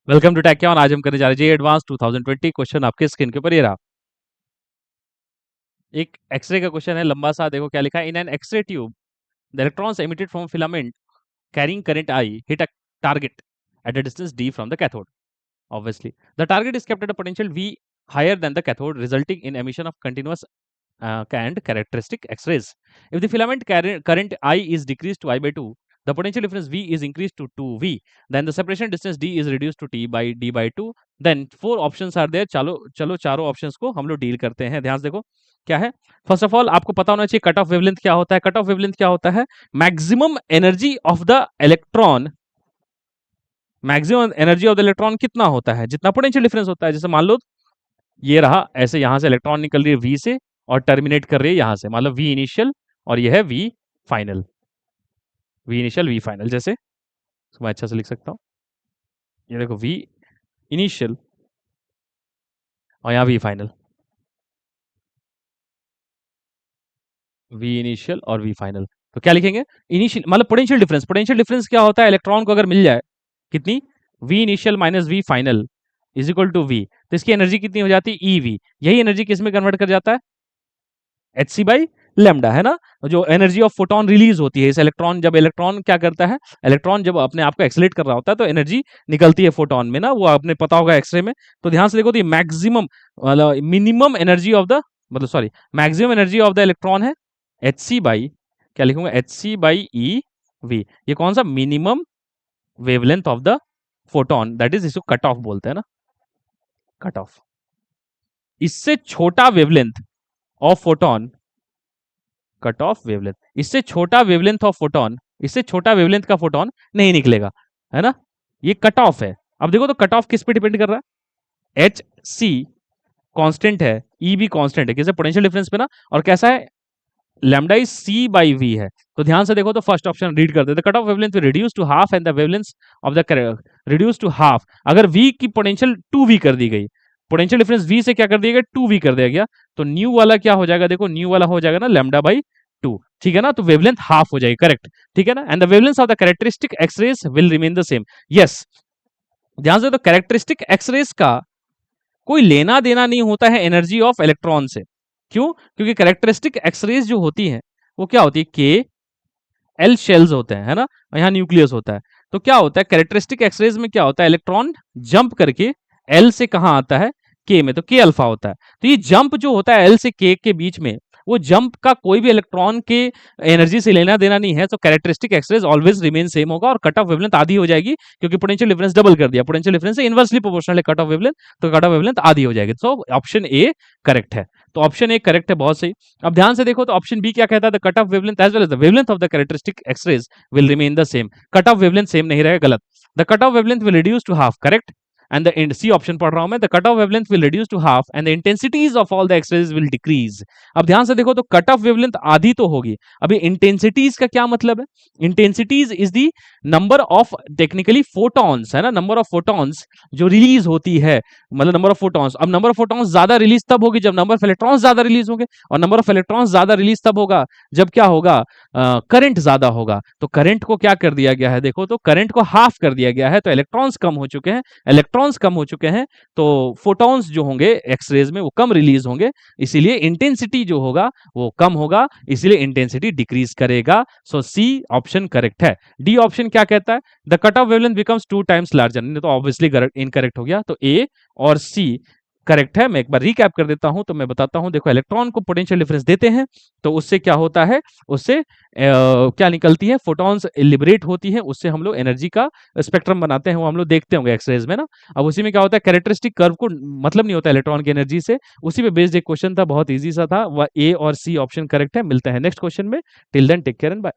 Welcome to take on. आज हम करने जा रहे हैं जे एडवांस 2020 क्वेश्चन आपके स्क्रीन के ऊपर ये रहा। एक एक्सरे का क्वेश्चन है लंबा सा। देखो क्या लिखा है। In an X-ray tube the electrons emitted from filament carrying current I hit a target at a distance d from the cathode. Obviously the target is kept at a potential V higher than the cathode, resulting in emission of continuous and characteristic X-rays. If the filament current I is decreased to I by 2, the potential difference V is increased to 2V. Then the separation distance D is reduced to T by D by 2. Then 4 options are there. चलो चारों options को हम लोग deal करते हैं। ध्यान से देखो क्या है। फर्स्ट ऑफ ऑल आपको पता होना चाहिए कट ऑफ वेवलेंथ क्या होता है। कट ऑफ वेवलेंथ क्या होता है? Maximum energy of the electron. Maximum energy of the electron कितना होता है? जितना पोटेंशियल डिफरेंस होता है। जैसे मान लो ये रहा, ऐसे यहां से इलेक्ट्रॉन निकल रही है वी से और टर्मिनेट कर रही है यहां से, मतलब वी इनिशियल और ये है V final. V initial V final, जैसे मैं अच्छा से लिख सकता हूं। ये देखो वी इनिशियल और यहां वी फाइनल। वी इनिशियल और वी फाइनल। तो क्या लिखेंगे? इनिशियल मतलब पोटेंशियल डिफरेंस। पोटेंशियल डिफरेंस क्या होता है? इलेक्ट्रॉन को अगर मिल जाए कितनी, V initial minus V final is equal to V, तो इसकी एनर्जी कितनी हो जाती है? E V. यही एनर्जी किस में कन्वर्ट कर जाता है? एच सी बाई लेमडा, है ना। जो एनर्जी ऑफ फोटोन रिलीज होती है इस इलेक्ट्रॉन, जब इलेक्ट्रॉन क्या करता है, इलेक्ट्रॉन जब अपने आप को एक्सेलेरेट कर रहा होता है तो एनर्जी निकलती है फोटोन में ना, वो आपने पता होगा एक्सरे में। तो ध्यान से देखो तो ये मैक्सिमम मतलब मिनिमम एनर्जी ऑफ द, मतलब sorry maximum energy of the electron है एच सी बाई, क्या लिखूंगा, H C by E V. ये कौन सा? Minimum wavelength of the photon, that is इसको कट ऑफ बोलते हैं ना, कट ऑफ। इससे छोटा wavelength of photon, cut off wavelength, इससे छोटा वेवलेंथ ऑफ फोटोन, इससे छोटा वेवलेंथ का फोटोन नहीं निकलेगा, है ना। ये कट ऑफ है। अब देखो तो कट ऑफ किस पे डिपेंड कर रहा है? एच सी कांस्टेंट है, ई भी कांस्टेंट है, किसे? पोटेंशियल डिफरेंस पे ना। और कैसा है? Lambda is C by V है। तो ध्यान से देखो तो फर्स्ट ऑप्शन रीड कर देते। Cut off wavelength reduce to half and the wavelength of the reduce to half. अगर वी की पोटेंशियल 2v कर दी गई, पोटेंशियल डिफरेंस v से क्या कर दिया गया? 2v कर दिया गया, तो न्यू वाला क्या हो जाएगा? देखो न्यू वाला हो जाएगा ना लैम्डा बाई 2, ठीक है ना। तो वेवलेंथ हाफ हो जाएगी, करेक्ट, ठीक है ना। And the wavelength of the characteristic X-rays will remain the same. Yes, ध्यान से, तो कैरेक्टरिस्टिक एक्सरेज का कोई लेना देना नहीं होता है एनर्जी ऑफ इलेक्ट्रॉन से। क्यों? क्योंकि कैरेक्टरिस्टिक एक्सरेज जो होती हैं वो क्या होती है? के एल शेल्स होते हैं, है ना, और यहाँ न्यूक्लियस होता है। तो क्या होता है कैरेक्टरिस्टिक एक्सरेज में? क्या होता है? इलेक्ट्रॉन जंप करके एल से कहाँ आता है? के में, तो के अल्फा होता है। तो ये जंप जो होता है एल से के बीच में, वो जंप का कोई भी इलेक्ट्रॉन के एनर्जी से लेना देना नहीं है। तो characteristic X-rays always remain same होगा और कट ऑफ वेवलेंथ आधी हो जाएगी, क्योंकि पोटेंशियल डिफरेंस डबल कर दिया। पोटेंशियल डिफरेंस से इनवर्सली प्रोपोर्शनल है कट ऑफ वेवलेंथ, तो कट ऑफ वेवलेंथ आधी हो जाएगी। तो ऑप्शन ए करेक्ट है। तो ऑप्शन ए करेक्ट है, बहुत सही। अब ध्यान से देखो तो ऑप्शन बी क्या कहता है? The cut off wavelength as well as the wavelength of the characteristic X-rays will remain the same. Cut off wavelength same नहीं रहेगा, गलत। The cut off wavelength will reduce to half, correct. And the C option पढ़ रहा हूं मैं, the cut off wavelength will reduce to half and the intensities of all the X-rays will decrease. अब ध्यान से देखो तो कट ऑफ वेवलेंथ आधी तो होगी। अभी इंटेंसिटीज का क्या मतलब है? Intensities is the number of technically photons, है ना, नंबर ऑफ फोटॉन्स जो रिलीज होती है, मतलब नंबर ऑफ फोटॉन्स। अब नंबर ऑफ फोटॉन्स ज्यादा रिलीज तब होगी जब नंबर ऑफ इलेक्ट्रॉन्स ज्यादा रिलीज होंगे, और नंबर ऑफ इलेक्ट्रॉन्स ज्यादा रिलीज तब होगा जब क्या होगा? करंट ज्यादा होगा। तो करंट को क्या कर दिया गया है? देखो तो करंट को हाफ कर दिया गया है, तो इलेक्ट्रॉन्स कम हो चुके हैं। इलेक्ट्रॉन्स कम हो चुके हैं तो फोटॉन्स जो होंगे एक्सरेज में वो कम रिलीज होंगे, इसीलिए इंटेंसिटी जो होगा वो कम होगा, इसीलिए इंटेंसिटी डिक्रीज करेगा। सो सी ऑप्शन करेक्ट है। डी ऑप्शन क्या कहता है? The cut off wavelength becomes 2 times larger, तो ऑब्वियसली इनकरेक्ट हो गया। तो ए और सी करेक्ट है। मैं एक बार रिकैप कर देता हूं, तो मैं बताता हूं। देखो इलेक्ट्रॉन को पोटेंशियल डिफरेंस देते हैं तो उससे क्या होता है? उससे क्या निकलती है? फोटॉन्स लिबरेट होती है, उससे हम लोग एनर्जी का स्पेक्ट्रम बनाते हैं, वो हम लोग देखते होंगे एक्सरेज में ना। अब उसी में क्या होता है? कैरेक्टरिस्टिक कर्व को मतलब नहीं होता इलेक्ट्रॉन की एनर्जी से, उसी पे बेस्ड एक क्वेश्चन था, बहुत ईजी सा था। वह ए और सी ऑप्शन करेक्ट है। मिलते हैं नेक्स्ट क्वेश्चन में। Till then take care and bye.